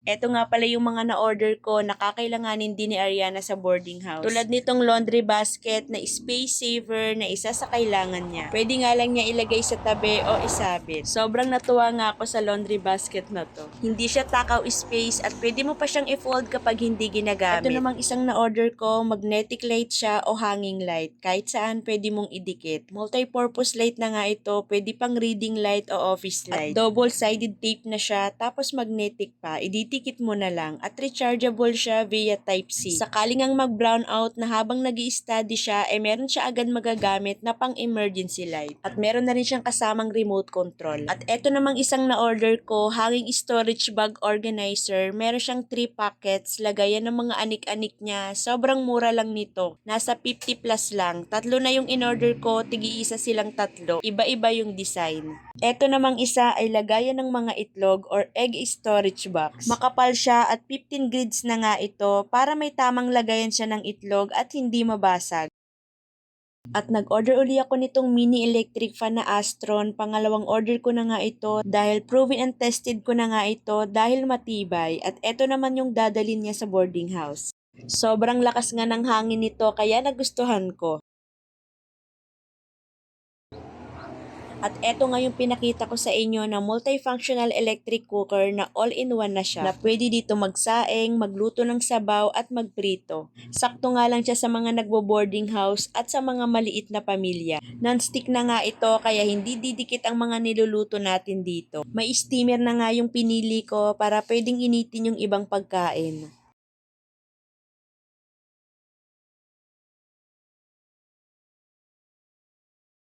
Eto nga pala yung mga na-order ko na kakailanganin din ni Ariana sa boarding house. Tulad nitong laundry basket na space saver na isa sa kailangan niya. Pwede nga lang niya ilagay sa tabi o isabit. Sobrang natuwa nga ako sa laundry basket na to. Hindi siya takaw space at pwede mo pa siyang i-fold kapag hindi ginagamit. Ito namang isang na-order ko, magnetic light siya o hanging light. Kahit saan pwede mong idikit. Multi-purpose light na nga ito, pwede pang reading light o office light. At double-sided tape na siya, tapos magnetic pa. Ididikit mo na lang at rechargeable siya via Type-C. Sakaling ang mag-brown out na habang nag-i-study siya, meron siya agad magagamit na pang emergency light. At meron na rin siyang kasamang remote control. At eto namang isang na-order ko, hanging storage bag organizer. Meron siyang 3 pockets, lagayan ng mga anik-anik niya. Sobrang mura lang nito. Nasa 50 plus lang. Tatlo na yung in-order ko, tig-iisa silang tatlo. Iba-iba yung design. Eto namang isa ay lagayan ng mga itlog or egg storage box. Makapal siya at 15 grids na nga ito para may tamang lagayan siya ng itlog at hindi mabasag. At nag-order uli ako nitong mini electric fan na Astron. Pangalawang order ko na nga ito dahil proven and tested ko na nga ito dahil matibay. At eto naman yung dadalhin niya sa boarding house. Sobrang lakas nga ng hangin nito kaya nagustuhan ko. At eto nga yung pinakita ko sa inyo na multifunctional electric cooker na all-in-one na siya. Na pwede dito magsaing, magluto ng sabaw at magprito. Sakto nga lang siya sa mga nagbo-boarding house at sa mga maliit na pamilya. Non-stick na nga ito kaya hindi didikit ang mga niluluto natin dito. May steamer na nga yung pinili ko para pwedeng initin yung ibang pagkain.